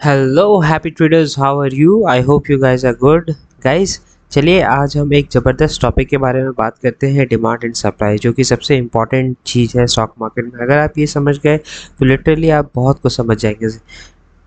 Hello happy traders, how are you? I hope you guys are good. Guys, चलिए आज हम एक ज़बरदस्त टॉपिक के बारे में बात करते हैं, डिमांड एंड सप्लाई, जो कि सबसे इम्पॉर्टेंट चीज़ है स्टॉक मार्केट में। अगर आप ये समझ गए तो लिटरली आप बहुत कुछ समझ जाएंगे।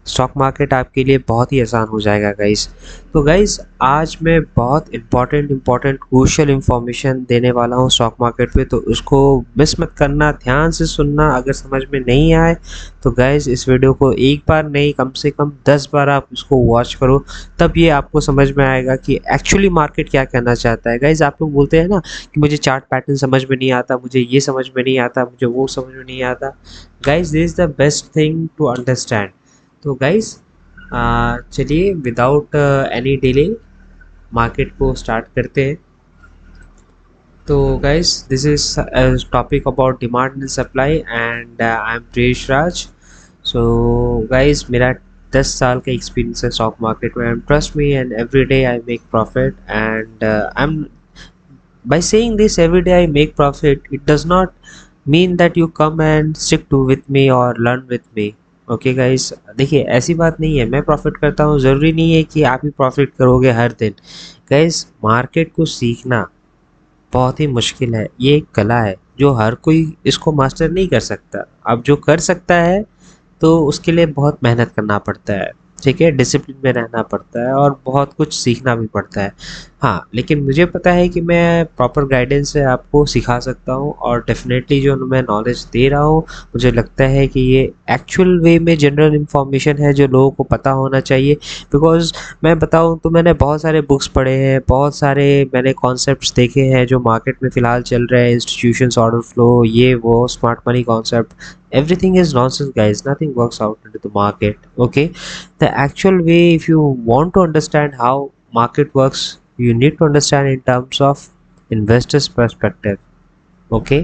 स्टॉक मार्केट आपके लिए बहुत ही आसान हो जाएगा गाइस। तो गाइस, आज मैं बहुत इम्पॉर्टेंट क्रूशियल इन्फॉर्मेशन देने वाला हूँ स्टॉक मार्केट पे, तो उसको मिस मत करना, ध्यान से सुनना। अगर समझ में नहीं आए तो गाइस इस वीडियो को एक बार नहीं, कम से कम 10 बार आप इसको वॉच करो, तब ये आपको समझ में आएगा कि एक्चुअली मार्केट क्या कहना चाहता है। गाइस, आप लोग बोलते हैं ना कि मुझे चार्ट पैटर्न समझ में नहीं आता, मुझे ये समझ में नहीं आता, मुझे वो समझ में नहीं आता। Guys, this is the best thing to understand. तो गाइस, चलिए विदाउट एनी डिले मार्केट को स्टार्ट करते हैं। तो guys, this is topic about demand and supply and I am Priyesh Raj. So guys, मेरा 10 साल का एक्सपीरियंस है स्टॉक मार्केट में, and trust me, and every day I make profit, and I am by saying this every day I make profit, it does not mean that you come and stick to with me or learn with me. Okay guys, देखिए ऐसी बात नहीं है। मैं profit करता हूँ, ज़रूरी नहीं है कि आप ही प्रॉफिट करोगे हर दिन। गाइस, मार्केट को सीखना बहुत ही मुश्किल है। ये एक कला है जो हर कोई इसको मास्टर नहीं कर सकता। अब जो कर सकता है तो उसके लिए बहुत मेहनत करना पड़ता है, ठीक है, डिसिप्लिन में रहना पड़ता है और बहुत कुछ सीखना भी पड़ता है। हाँ, लेकिन मुझे पता है कि मैं प्रॉपर गाइडेंस से आपको सिखा सकता हूँ, और डेफिनेटली जो मैं नॉलेज दे रहा हूँ, मुझे लगता है कि ये एक्चुअल वे में जनरल इन्फॉर्मेशन है जो लोगों को पता होना चाहिए। बिकॉज मैं बताऊँ तो मैंने बहुत सारे बुक्स पढ़े हैं, बहुत सारे मैंने कॉन्सेप्ट्स देखे हैं जो मार्केट में फ़िलहाल चल रहे हैं, इंस्टीट्यूशंस, ऑर्डर फ्लो, ये वो smart money concept. Everything is nonsense, guys. Nothing works out into the market. Okay, the actual way, if you want to understand how market works, you need to understand in terms of investors perspective. Okay,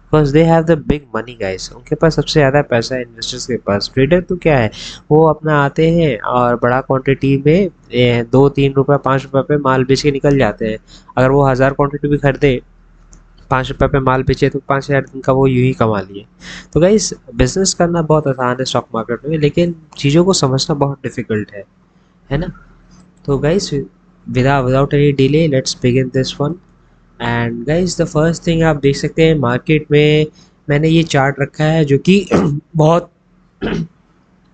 because they have the big money, guys. उनके पास सबसे ज़्यादा पैसा है investors के पास। Trader तो क्या है, वो अपना आते हैं और बड़ा क्वांटिटी में 2-3 रुपये 5 रुपये पे माल बेच के निकल जाते हैं। अगर वो 1000 क्वांटिटी भी खरीदे, 5 रुपये पे माल बेचे, तो 5000 दिन का वो यूं ही कमा लिए। तो गाइस, बिजनेस करना बहुत आसान है स्टॉक मार्केट में, लेकिन चीज़ों को समझना बहुत डिफिकल्ट है ना। तो guys, without any delay let's begin this one. And guys, the first thing आप देख सकते हैं मार्केट में, मैंने ये चार्ट रखा है जो कि बहुत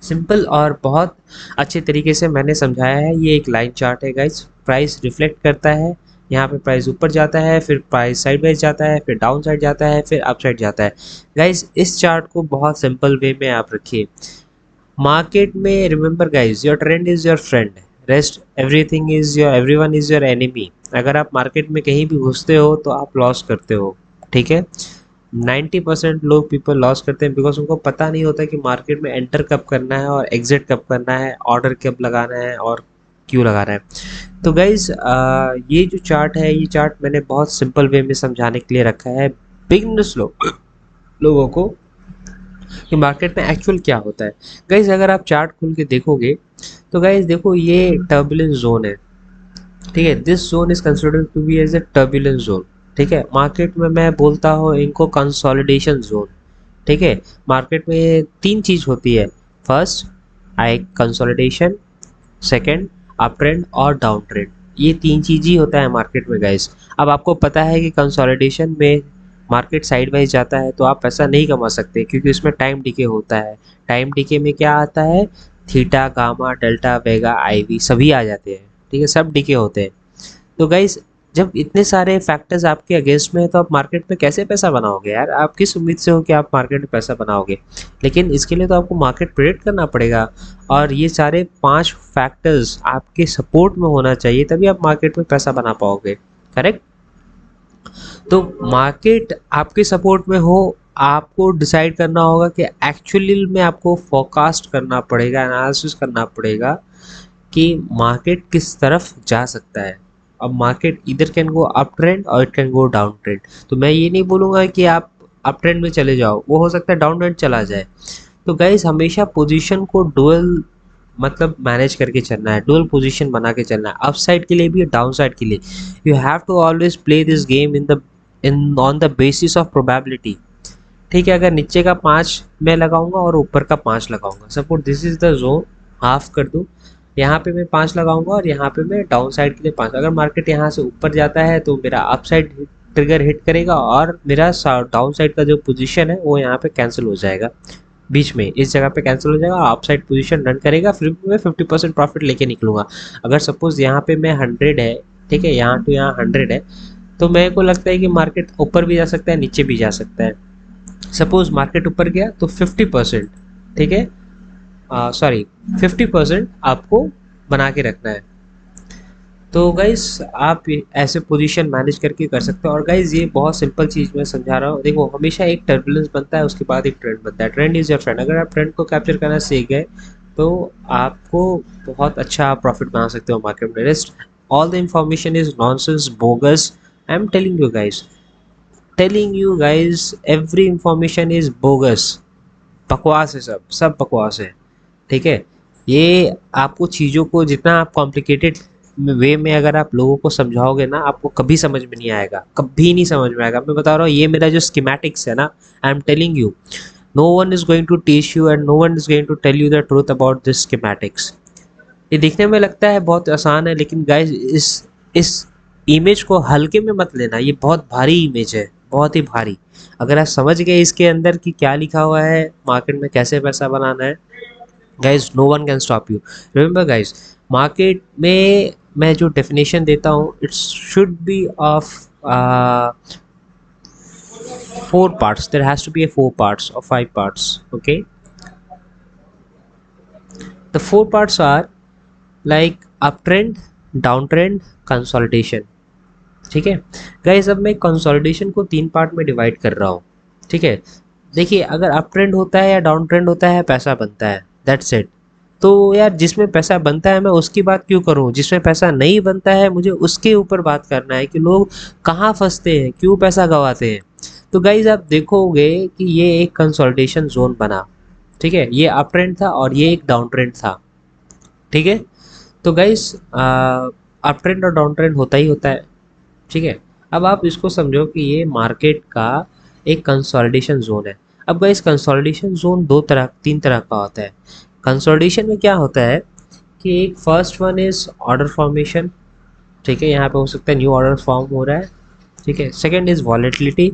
सिंपल और बहुत अच्छे तरीके से मैंने समझाया है। ये एक लाइन चार्ट है गाइस। प्राइस रिफ्लेक्ट करता है, यहाँ पे प्राइस ऊपर जाता है, फिर प्राइस साइडवेज जाता है, फिर डाउन साइड जाता है, फिर अप साइड जाता है। गाइस, इस चार्ट को बहुत सिंपल वे में आप रखिए। मार्केट में remember guys, your trend is your friend, rest everything is your, everyone is your enemy. अगर आप मार्केट में कहीं भी घुसते हो तो आप लॉस करते हो, ठीक है। 90% लोग पीपल लॉस करते हैं बिकॉज उनको पता नहीं होता कि मार्केट में एंटर कब करना है और एग्जिट कब करना है, ऑर्डर कब लगाना है और क्यों लगाना है। तो गाइज, ये जो चार्ट है, ये चार्ट मैंने बहुत सिंपल वे में समझाने के लिए रखा है बिगनर्स लोगों को कि मार्केट में एक्चुअल क्या होता है। गाइज, अगर आप चार्ट खोल के देखोगे तो गाइज देखो, ये टर्बुलेंस जोन है, ठीक है। This zone is considered to be as a turbulence zone, ठीक है। मार्केट में मैं बोलता हूँ इनको कंसोलिडेशन जोन, ठीक है। मार्केट में 3 चीज़ होती है। फर्स्ट, आई कंसोलिडेशन, सेकंड अप ट्रेंड और डाउन ट्रेंड। ये 3 चीज़ ही होता है मार्केट में गाइस। अब आपको पता है कि कंसोलिडेशन में मार्केट साइडवाइज जाता है तो आप पैसा नहीं कमा सकते, क्योंकि उसमें टाइम डिके होता है। टाइम डिके में क्या आता है, थीटा, गामा, डेल्टा, वेगा, आईवी सभी आ जाते हैं, ठीक है, सब डिके होते हैं। तो गाइस, जब इतने सारे फैक्टर्स आपके अगेंस्ट में है तो आप मार्केट में कैसे पैसा बनाओगे यार? आप किस उम्मीद से हो कि आप मार्केट में पैसा बनाओगे? लेकिन इसके लिए तो आपको मार्केट प्रेडिक्ट करना पड़ेगा, और ये सारे 5 फैक्टर्स आपके सपोर्ट में होना चाहिए, तभी आप मार्केट में पैसा बना पाओगे, करेक्ट। तो मार्केट आपके सपोर्ट में हो, आपको डिसाइड करना होगा कि एक्चुअली में आपको फोरकास्ट करना पड़ेगा, एनालिसिस करना पड़ेगा कि मार्केट किस तरफ जा सकता है। अब मार्केट इधर कैन गो अप ट्रेंड और it can go down trend. तो मैं ये नहीं बोलूँगा कि आप अप ट्रेंड में चले जाओ, वो हो सकता है डाउन ट्रेंड चला जाए। तो गाइस, हमेशा पोजीशन को डुअल मतलब मैनेज करके चलना है, डुअल पोजीशन बना के चलना है, अप साइड के लिए भी, डाउन साइड के लिए। You have to always play this game in on the basis of probability, ठीक है। अगर नीचे का 5 मैं लगाऊंगा और ऊपर का 5 लगाऊंगा, suppose this is the zone, half कर दूँ, यहाँ पे मैं 5 लगाऊंगा और यहाँ पे मैं डाउन साइड के लिए 5। अगर मार्केट यहाँ से ऊपर जाता है तो मेरा अप साइड ट्रिगर हिट करेगा और मेरा डाउन साइड का जो पोजीशन है वो यहाँ पे कैंसिल हो जाएगा, बीच में इस जगह पे कैंसिल हो जाएगा, अप साइड पोजीशन रन करेगा, फिर मैं 50% प्रॉफिट लेके निकलूंगा। अगर सपोज यहाँ पे मैं 100 है, ठीक है, यहाँ टू यहाँ 100 है, तो मेरे को लगता है कि मार्केट ऊपर भी जा सकता है, नीचे भी जा सकता है। सपोज मार्केट ऊपर गया तो 50%, ठीक है, सॉरी 50% आपको बना के रखना है। तो गाइज आप ऐसे पोजीशन मैनेज करके कर सकते हो। और गाइज ये बहुत सिंपल चीज़ मैं समझा रहा हूँ, देखो हमेशा एक टर्बुलेंस बनता है, उसके बाद एक ट्रेंड बनता है, ट्रेंड इज योर फ्रेंड। अगर आप ट्रेंड को कैप्चर करना सीख गए तो आपको बहुत अच्छा प्रॉफिट बना सकते हो मार्केट में। Rest all the information is nonsense, bogus, I am telling you guys, telling you guys every information is bogus, बकवास है, सब सब बकवास है, ठीक है। ये आपको चीज़ों को जितना आप कॉम्प्लिकेटेड वे में अगर आप लोगों को समझाओगे ना, आपको कभी समझ में नहीं आएगा, कभी नहीं समझ में आएगा। मैं बता रहा हूँ, ये मेरा जो स्कीमेटिक्स है ना, I am telling you, no one is going to teach you and no one is going to tell you the truth about this schematics. ये दिखने में लगता है बहुत आसान है, लेकिन गाइस इस इमेज को हल्के में मत लेना, ये बहुत भारी इमेज है, बहुत ही भारी। अगर आप समझ गए इसके अंदर कि क्या लिखा हुआ है, मार्केट में कैसे पैसा बनाना है, guys no one can stop you. Remember guys, market में मैं जो डेफिनेशन देता हूँ, it's should be of 4 parts, there has to be a 4 parts or 5 parts, okay? The 4 parts are like uptrend, downtrend, consolidation, ठीक है। Guys अब मैं consolidation को 3 पार्ट में डिवाइड कर रहा हूँ, ठीक है। देखिए, अगर अप ट्रेंड होता है या डाउन ट्रेंड होता है, पैसा बनता है, दैट्स इट। तो यार जिसमें पैसा बनता है मैं उसकी बात क्यों करूं, जिसमें पैसा नहीं बनता है मुझे उसके ऊपर बात करना है कि लोग कहाँ फंसते हैं, क्यों पैसा गंवाते हैं। तो गाइज आप देखोगे कि ये एक कंसोलिडेशन जोन बना, ठीक है, ये अप ट्रेंड था और ये एक डाउन ट्रेंड था, ठीक है। तो गाइज अप ट्रेंड और डाउन ट्रेंड होता ही होता है, ठीक है। अब आप इसको समझो कि ये मार्केट का एक कंसोलिडेशन जोन है। अब गाइस कंसोलिडेशन जोन 2 तरह 3 तरह का होता है। कंसोलिडेशन में क्या होता है कि एक first one is order formation, ठीक है, यहाँ पे हो सकता है न्यू ऑर्डर फॉर्म हो रहा है, ठीक है। सेकंड इज वॉलेटिलिटी,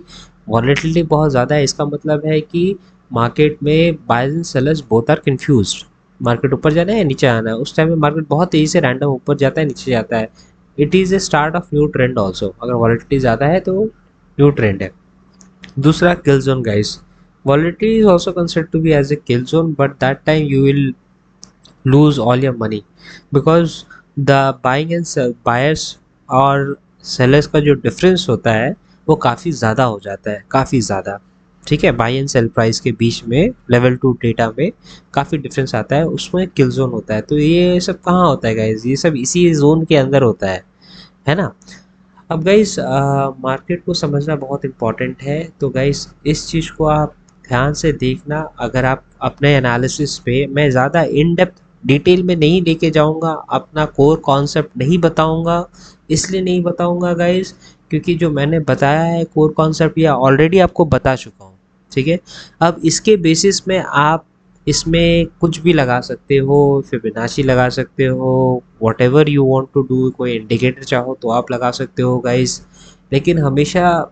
वॉलेटिलिटी बहुत ज़्यादा है, इसका मतलब है कि मार्केट में buyers and sellers both are confused, market ऊपर जाना है या नीचे आना है। उस टाइम में मार्केट बहुत तेज़ी से रैंडम ऊपर जाता है, नीचे जाता है। It is a start of new trend also, अगर वॉलेटिलिटी ज़्यादा है तो न्यू ट्रेंड है। दूसरा kill zone guys, volatility is also considered to be as a kill zone, but that time you will lose all your money because the buying and sell buyers और sellers का जो difference होता है वो काफ़ी ज़्यादा हो जाता है, काफ़ी ज़्यादा, ठीक है। बाई एंड सेल प्राइस के बीच में लेवल 2 डेटा में काफ़ी डिफरेंस आता है, उसमें किल जोन होता है। तो ये सब कहाँ होता है गाइज, ये सब इसी जोन के अंदर होता है ना। अब गाइस मार्केट को समझना बहुत इम्पॉर्टेंट है, तो गाइस इस चीज़ को आप ध्यान से देखना। अगर आप अपने एनालिसिस पे, मैं ज़्यादा इन डेप्थ डिटेल में नहीं लेके जाऊंगा, अपना कोर कॉन्सेप्ट नहीं बताऊंगा, इसलिए नहीं बताऊंगा गाइस क्योंकि जो मैंने बताया है कोर कॉन्सेप्ट या ऑलरेडी आपको बता चुका हूँ, ठीक है। अब इसके बेसिस में आप इसमें कुछ भी लगा सकते हो, फिबोनाची लगा सकते हो, whatever you want to do, कोई इंडिकेटर चाहो तो आप लगा सकते हो गाइस। लेकिन हमेशा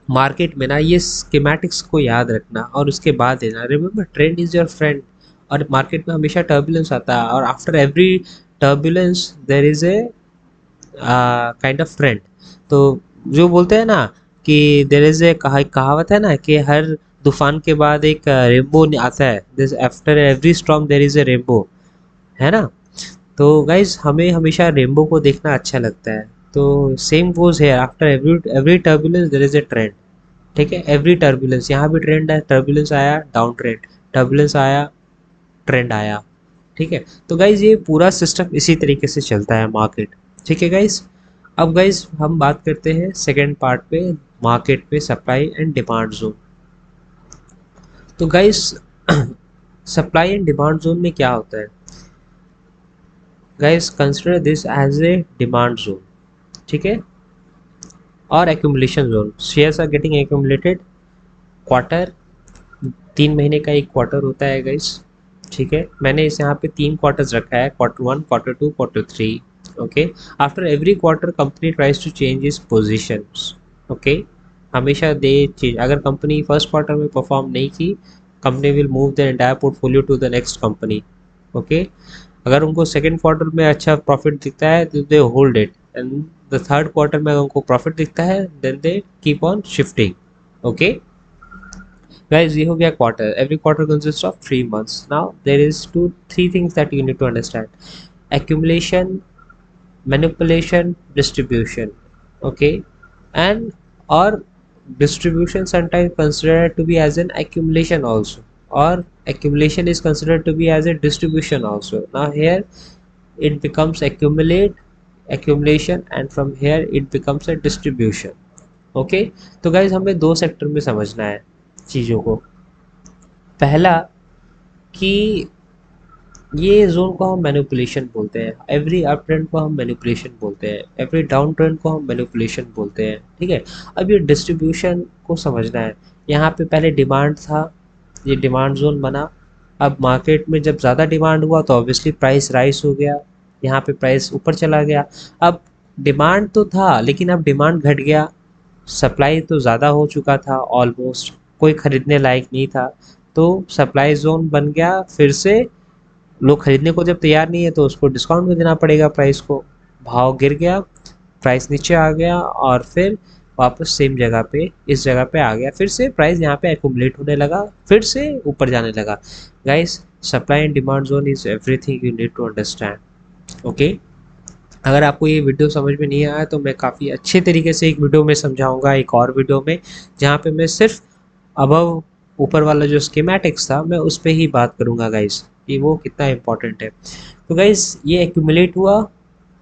मार्केट में ना ये स्कीमेटिक्स को याद रखना और उसके बाद देना, remember trend is your friend. और मार्केट में हमेशा टर्बुलेंस आता है और after every turbulence there is a kind of trend. तो जो बोलते हैं ना कि देर इज ए कहावत है ना कि हर तूफान के बाद एक रेनबो आता है, this after every storm there is a rainbow, है ना। तो गाइज हमें हमेशा रेनबो को देखना अच्छा लगता है, तो सेम गोज है, after every every turbulence there is a trend, ठीक है। एवरी टर्बुलेंस, यहाँ भी ट्रेंड है, टर्बुलेंस आया डाउन ट्रेंड, टर्बुलेंस आया ट्रेंड आया, ठीक है। तो गाइज ये पूरा सिस्टम इसी तरीके से चलता है मार्केट, ठीक है गाइज। अब गाइज हम बात करते हैं सेकेंड पार्ट पे, मार्केट पे सप्लाई एंड डिमांड जोन। तो guys supply and demand zone में क्या होता है, guys consider this as a demand zone, ठीक है, और accumulation zone. Shares are getting accumulated quarter, 3 महीने का एक क्वार्टर होता है गाइज, ठीक है, मैंने इस यहाँ पे 3 क्वार्टर्स रखा है, Q1, Q2, Q3। Okay, after every quarter company tries to change is positions. Okay, हमेशा दे चेंज, अगर कंपनी फर्स्ट क्वार्टर में परफॉर्म नहीं की, company will move the entire portfolio to the next company. Okay, अगर उनको second quarter में अच्छा profit दिखता है तो they hold it, and the third quarter में अगर उनको प्रॉफिट दिखता है then they keep on shifting. Okay guys, ये हो गया क्वार्टर। Every quarter consists of 3 months. Now there is three things that you need to understand: accumulation, manipulation, distribution. Okay, and or distribution sometimes considered to be as an accumulation also, or accumulation is considered to be as a distribution also. Now here it becomes accumulation, and from here it becomes a distribution. Okay, तो guys हमें दो sector में समझना है चीज़ों को। पहला कि ये जोन को हम मैनिपुलेशन बोलते हैं, एवरी अप ट्रेंड को हम मैनिपुलेशन बोलते हैं, एवरी डाउन ट्रेंड को हम मैनिपुलेशन बोलते हैं। ठीक है, अब ये डिस्ट्रीब्यूशन को समझना है। यहाँ पे पहले डिमांड था, ये डिमांड जोन बना, अब मार्केट में जब ज़्यादा डिमांड हुआ तो ऑब्वियसली प्राइस राइज हो गया, यहाँ पे प्राइस ऊपर चला गया। अब डिमांड तो था लेकिन अब डिमांड घट गया, सप्लाई तो ज़्यादा हो चुका था, ऑलमोस्ट कोई ख़रीदने लायक नहीं था, तो सप्लाई जोन बन गया फिर से। लोग खरीदने को जब तैयार नहीं है तो उसको डिस्काउंट में देना पड़ेगा प्राइस को, भाव गिर गया, प्राइस नीचे आ गया, और फिर वापस सेम जगह पे इस जगह पे आ गया, फिर से प्राइस यहाँ पे एक्यूमुलेट होने लगा, फिर से ऊपर जाने लगा। Guys, supply and demand zone is everything you need to understand. Okay, अगर आपको ये वीडियो समझ में नहीं आया तो मैं काफ़ी अच्छे तरीके से एक वीडियो में समझाऊंगा, एक और वीडियो में, जहाँ पे मैं सिर्फ अबव ऊपर वाला जो स्कीमेटिक्स था मैं उस पर ही बात करूंगा गाइस, कि वो कितना इंपॉर्टेंट है। तो गाइस, ये एक्यूमुलेट हुआ,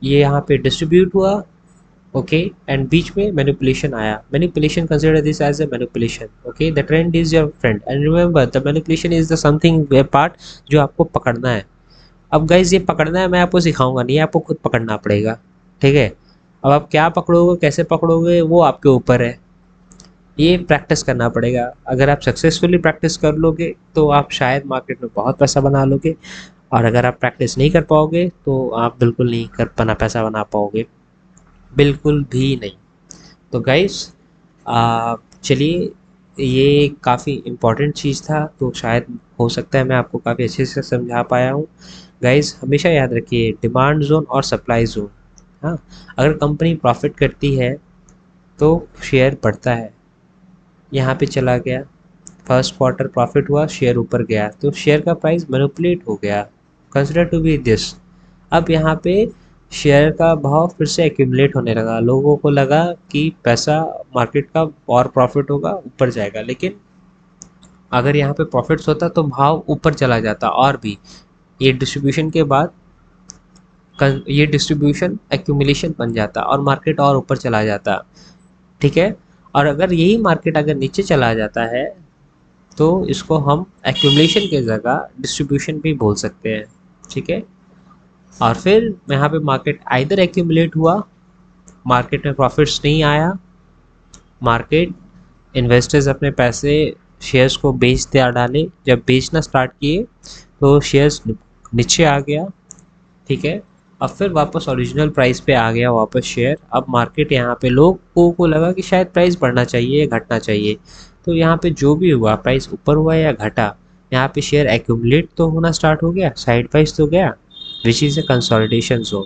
ये यहाँ पे डिस्ट्रीब्यूट हुआ। ओके, एंड बीच में मैनिपुलेशन आया। Manipulation consider this as a manipulation. Okay, the trend is your friend, and remember the manipulation is the something part जो आपको पकड़ना है। अब गाइज, ये पकड़ना है, मैं आपको सिखाऊंगा नहीं, आपको खुद पकड़ना पड़ेगा। ठीक है, अब आप क्या पकड़ोगे, कैसे पकड़ोगे, वो आपके ऊपर है, ये प्रैक्टिस करना पड़ेगा। अगर आप सक्सेसफुली प्रैक्टिस कर लोगे तो आप शायद मार्केट में बहुत पैसा बना लोगे, और अगर आप प्रैक्टिस नहीं कर पाओगे तो आप बिल्कुल नहीं कर पाना, पैसा बना पाओगे, बिल्कुल भी नहीं। तो गाइस, चलिए, ये काफ़ी इम्पॉर्टेंट चीज़ था, तो शायद हो सकता है मैं आपको काफ़ी अच्छे से समझा पाया हूँ। गाइस, हमेशा याद रखिए, डिमांड जोन और सप्लाई जोन। हाँ, अगर कंपनी प्रॉफिट करती है तो शेयर बढ़ता है, यहाँ पे चला गया, फर्स्ट क्वार्टर प्रॉफिट हुआ, शेयर ऊपर गया, तो शेयर का प्राइस मैनिपुलेट हो गया, कंसिडर टू बी दिस। अब यहाँ पे शेयर का भाव फिर से एक्यूमुलेट होने लगा, लोगों को लगा कि पैसा मार्केट का और प्रॉफिट होगा, ऊपर जाएगा, लेकिन अगर यहाँ पे प्रॉफिट्स होता तो भाव ऊपर चला जाता, और भी ये डिस्ट्रीब्यूशन के बाद ये डिस्ट्रीब्यूशन एक्यूमुलेशन बन जाता और मार्केट और ऊपर चला जाता। ठीक है, और अगर यही मार्केट अगर नीचे चला जाता है तो इसको हम एक्यूमुलेशन के जगह डिस्ट्रीब्यूशन भी बोल सकते हैं। ठीक है, और फिर यहाँ पे मार्केट आइदर एक्यूमुलेट हुआ, मार्केट में प्रॉफिट्स नहीं आया, मार्केट इन्वेस्टर्स अपने पैसे शेयर्स को बेच दिया डाले, जब बेचना स्टार्ट किए तो शेयर्स नीचे आ गया। ठीक है, अब फिर वापस ओरिजिनल प्राइस पे आ गया वापस शेयर। अब मार्केट यहाँ पे लोगों को लगा कि शायद प्राइस बढ़ना चाहिए या घटना चाहिए, तो यहाँ पे जो भी हुआ, प्राइस ऊपर हुआ या घटा, यहाँ पे शेयर एक्यूमुलेट तो होना स्टार्ट हो गया, साइड वाइज तो गया, which is a consolidation zone.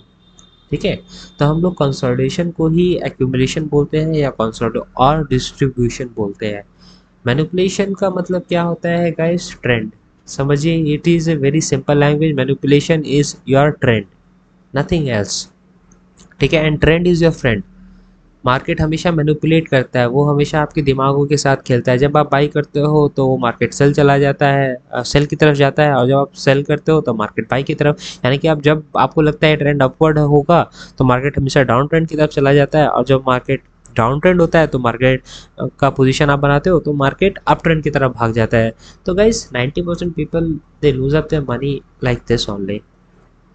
ठीक है, तो हम लोग कंसोलिडेशन को ही एक्यूमुलेशन बोलते हैं या कंसोलिडेशन और डिस्ट्रीब्यूशन बोलते हैं। मैनिपुलेशन का मतलब क्या होता है गाइस? ट्रेंड। समझिए, it is a very simple language, manipulation is your trend, nothing else. ठीक है, and trend is your friend. Market हमेशा मैनिपुलेट करता है, वो हमेशा आपके दिमागों के साथ खेलता है। जब आप बाई करते हो तो वो मार्केट सेल चला जाता है, सेल की तरफ जाता है, और जब आप सेल करते हो तो मार्केट बाई की तरफ। यानी कि आप जब आपको लगता है ट्रेंड अपवर्ड होगा तो मार्केट हमेशा डाउन ट्रेंड की तरफ चला जाता है, और जब मार्केट डाउन ट्रेंड होता है तो मार्केट का पोजीशन आप बनाते हो तो मार्केट अप ट्रेंड की तरफ भाग जाता है। तो guys, 90% people they lose up their money like this only.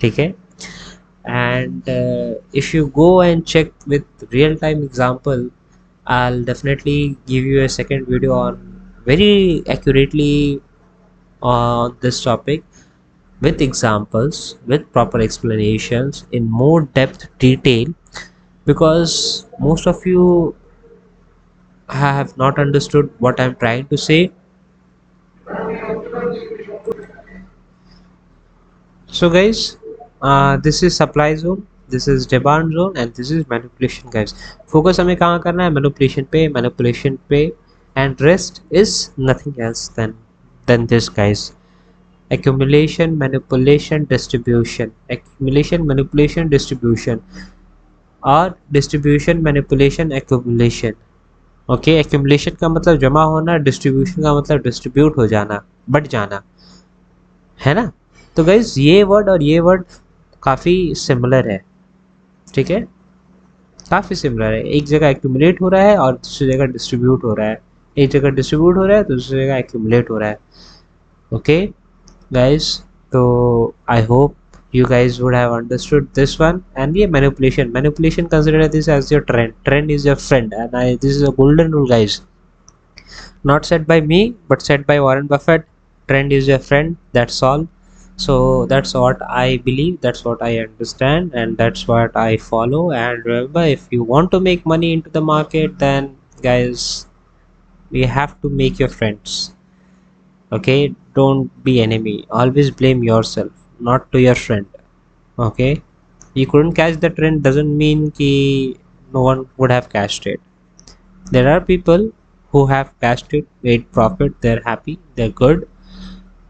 ठीक है, and if you go and check with real time example, I'll definitely give you a second video on very accurately on this topic. with examples, with proper explanations in more depth detail, because most of you have not understood what I'm trying to say. So guys, this is supply zone, this is demand zone, and this is manipulation guys. Focus हमें कहाँ करना है? Manipulation पे, and rest is nothing else than this guys. Accumulation, manipulation, distribution. Accumulation, manipulation, distribution, और distribution, manipulation, accumulation. Okay, accumulation का मतलब जमा होना, distribution का मतलब distribute हो जाना, बट जाना, है ना? तो गाइज ये वर्ड और ये वर्ड काफ़ी सिमिलर है, ठीक है, काफ़ी सिमिलर है। एक जगह एक्यूमुलेट हो रहा है और दूसरी जगह डिस्ट्रीब्यूट हो रहा है, एक जगह डिस्ट्रीब्यूट हो रहा है तो दूसरी जगह एक्यूमुलेट हो रहा है। ओके गाइज, तो I hope you guys would have understood this one. And yeah, manipulation, consider this as your trend is your friend, and this is a golden rule guys, not said by me but said by Warren Buffett. Trend is your friend, that's all. So that's what I believe, that's what I understand, and that's what I follow. And remember, if you want to make money into the market, then guys, you have to make your friends. Okay, don't be enemy, always blame yourself, not to your friend. Okay, you couldn't catch the trend doesn't mean ki no one would have catched it. There are people who have catched it, made profit, they're happy, they're good,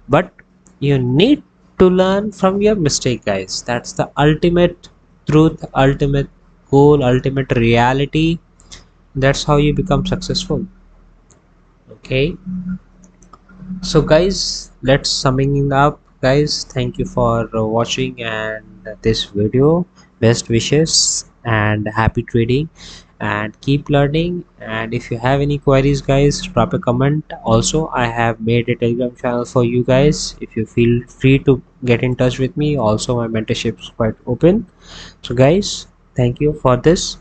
but you need to learn from your mistake guys. That's the ultimate truth, ultimate goal, ultimate reality. That's how you become successful. Okay, so guys, let's summing up guys. Thank you for watching and this video. Best wishes and happy trading, and keep learning. And if you have any queries guys, drop a comment. Also, I have made a Telegram channel for you guys, if you feel free to get in touch with me. Also, my mentorship is quite open. So guys, thank you for this.